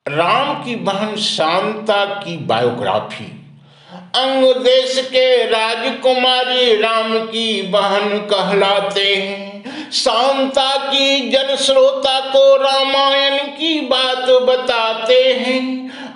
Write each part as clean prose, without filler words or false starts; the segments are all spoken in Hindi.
राम की बहन शांता की बायोग्राफी। अंग देश के राजकुमारी राम की बहन कहलाते हैं। शांता की जन श्रोता को रामायण की बात बताते हैं।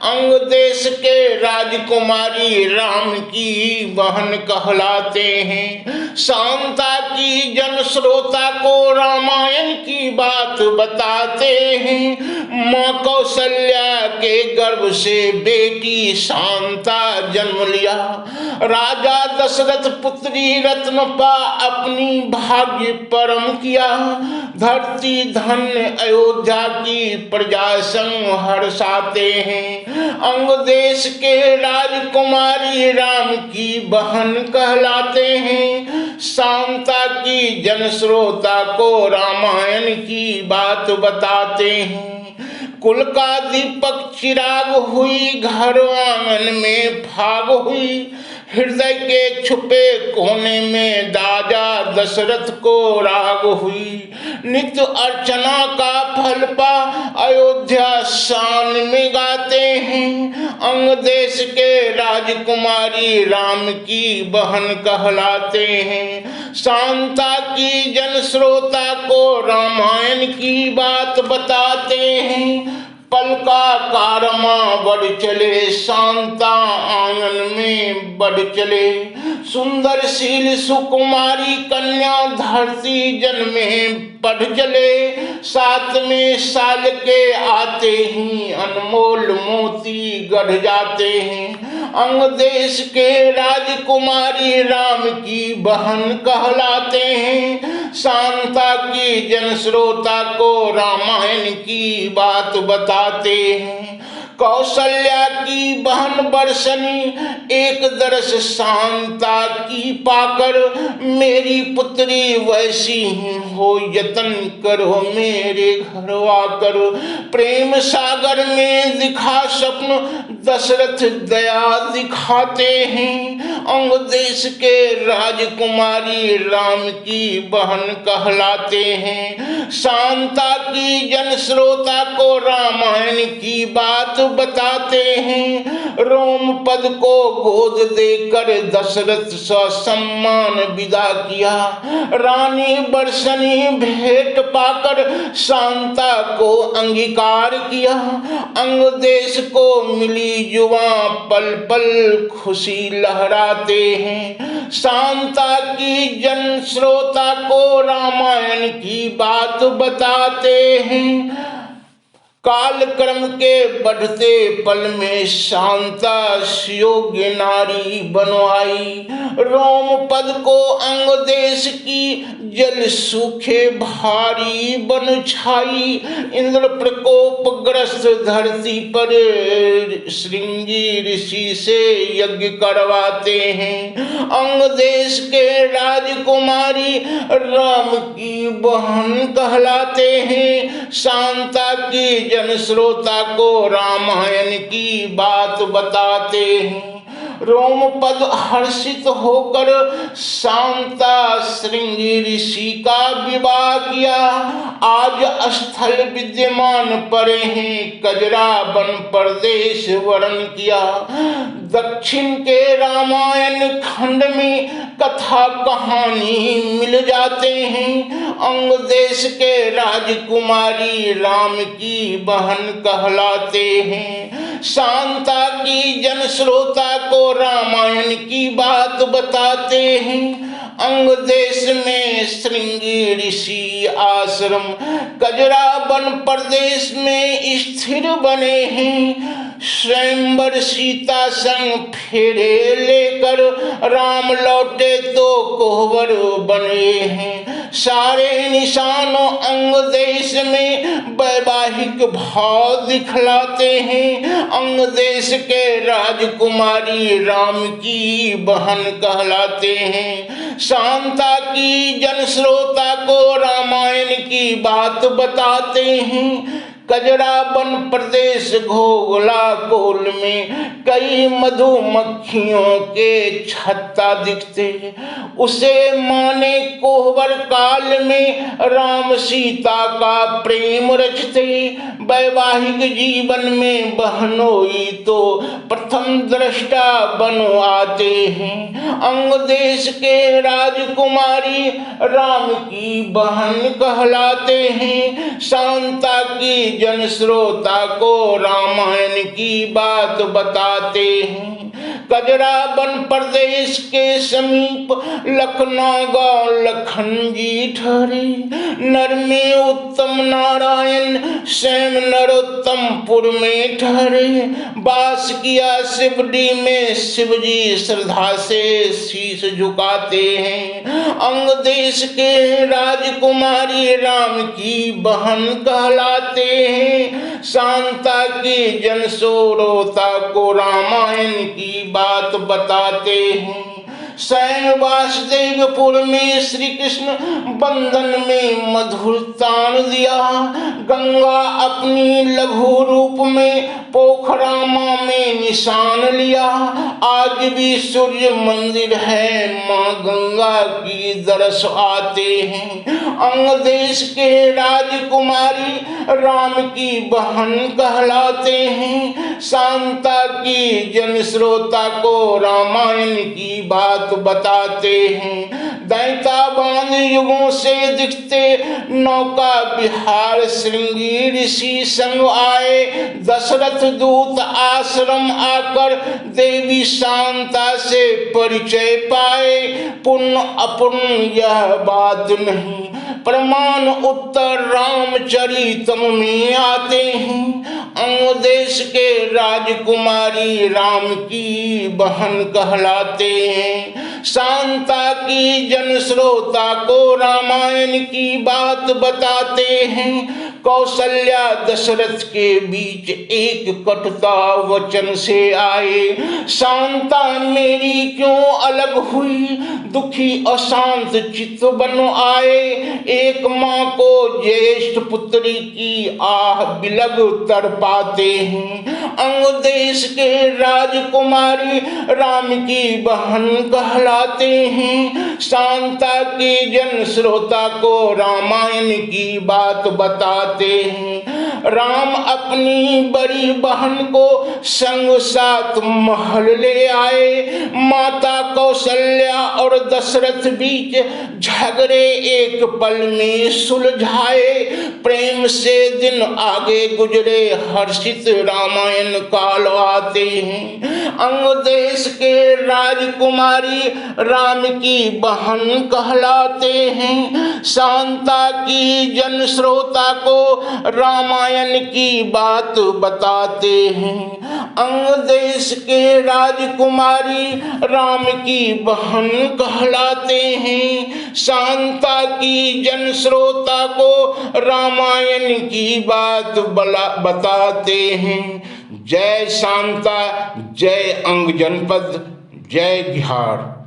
अंग देश के राजकुमारी राम की बहन कहलाते हैं। शांता की जन श्रोता को रामायण की बात बताते हैं। माँ कौशल्या के गर्भ से बेटी शांता जन्म लिया। राजा दशरथ पुत्री रत्न पा अपनी भाग्य परम किया। धरती धन्य अयोध्या की प्रजा संग हर्षाते हैं। अंग देश के राजकुमारी राम की बहन कहलाते हैं। शांता की जन श्रोता को रामायण की बात बताते हैं। कुल का दीपक चिराग हुई, घर आंगन में फाग हुई। हृदय के छुपे कोने में दादा दशरथ को राग हुई। नित्य अर्चना का फल पा अयोध्या शान में गाते हैं। अंग देश के राजकुमारी राम की बहन कहलाते हैं। शांता की जन श्रोता को रामायण की बात बताते हैं। पल का कारमा बढ़ चले, शांता आंगन में बढ़ चले। सुंदर शील सुकुमारी कन्या धरती जन्मे पढ़ चले। 7वें साल के आते ही अनमोल मोती गढ़ जाते हैं। अंग देश के राजकुमारी राम की बहन कहलाते हैं। शांता की जन श्रोता को रामायण की बात बताते हैं। कौशल्या की बहन बरसनी एक दरस शांता की पाकर, मेरी पुत्री वैसी ही हो यतन करो मेरे घर आकर। प्रेम सागर में दिखा स्वप्न दशरथ दया दिखाते हैं। अंग देश के राजकुमारी राम की बहन कहलाते हैं। शांता की जन श्रोता को रामायण की बात बताते हैं। रोम पद को गोद देकर दशरथ सम्मान विदा किया। रानी बरसनी भेंट पाकर शांता को अंगीकार किया। अंग देश को मिली युवा पल पल खुशी लहराते हैं। शांता की जन श्रोता को रामायण की बात बताते हैं। काल क्रम के बढ़ते पल में शांता योग्य नारी बनवाई। रोम पद को अंग देश की जल सूखे भारी बन छाई। इंद्र प्रकोप ग्रस्त धरती पर श्रृंगी ऋषि से यज्ञ करवाते हैं। अंग देश के राजकुमारी राम की बहन कहलाते हैं। शांता की जन श्रोता को रामायण की बात बताते हैं। रोम पद हर्षित होकर शांता श्रृंगी ऋषि का विवाह किया। आज स्थल विद्यमान परे हैं, कजरा वन प्रदेश वरण किया। दक्षिण के रामायण खंड में कथा कहानी मिल जाते हैं। अंग देश के राजकुमारी राम की बहन कहलाते हैं। शांता की जन श्रोता को रामायण की बात बताते हैं। अंग देश में श्रृंगी ऋषि आश्रम कजरा वन प्रदेश में स्थिर बने हैं। स्वयंवर सीता संग फेरे लेकर राम लौटे तो कोहबर बने हैं। सारे निशानों अंग देश में वैवाहिक भाव दिखलाते हैं। अंग देश के राजकुमारी राम की बहन कहलाते हैं। शांता की जन श्रोता को रामायण की बात बताते हैं। कजरा वन प्रदेश घोघला कोल में कई मधुमक्खियों के छत्ता दिखते। उसे माने कोहबर काल में राम सीता का प्रेम रचते। वैवाहिक जीवन में बहनोई तो प्रथम दृष्टा बन आते हैं। अंग देश के राजकुमारी राम की बहन कहलाते हैं। शांता की जन श्रोता को रामायण की बात बताते हैं। कजरा वन प्रदेश के समीप लखनऊ गांव लखनजी ठहरे। नर में उत्तम नारायण स्वयं नरोत्तमपुर में ठहरे। वास किया शिवडी में शिवजी श्रद्धा से शीश झुकाते हैं। अंग देश के राजकुमारी राम की बहन कहलाते हैं। शांता की जन श्रोता को रामायण की बात बताते हैं। स्वयं वासुदेवपुर में श्री कृष्ण बंधन में मधुर तान दिया। गंगा अपनी लघु रूप में पोखरामा में निशान लिया। आज भी सूर्य मंदिर है, माँ गंगा की दरस आते हैं। अंग देश के राजकुमारी राम की बहन कहलाते हैं। शांता की जन श्रोता को रामायण की बात बताते हैं। दैतावान युगों से दिखते नौका विहार श्रृंगी ऋषि संग आए। दशरथ दूत आश्रम आकर देवी शांता से परिचय पाए। पुण्य अपुण्य यह बात नहीं, प्रमाण उत्तर रामचरितम में आते हैं। अंग देश के राजकुमारी राम की बहन कहलाते हैं। शांता की जन श्रोता को रामायण की बात बताते हैं। कौशल्या दशरथ के बीच एक कटुता वचन से आए। शांता मेरी क्यों अलग हुई, दुखी अशांत चित्त बन आए। एक माँ को ज्येष्ठ पुत्री की आह बिलग तर पाते हैं। अंग देश के राजकुमारी राम की बहन कहलाते हैं। शांता की जन श्रोता को रामायण की बात बताते हैं। राम अपनी बड़ी बहन को संग साथ महल ले आए। माता कौशल्या और दशरथ बीच झगड़े एक पल में सुलझाए। प्रेम से दिन आगे गुजरे, हर्षित रामायण काल आते हैं। अंग देश के राजकुमारी राम की बहन कहलाते हैं। शांता की जन श्रोता को रामायण की बात बताते हैं। अंग देश के राजकुमारी राम की बहन कहलाते हैं। शांता की जन श्रोता को रामायण की बात बताते हैं। जय शांता, जय अंग जनपद, जय बिहार।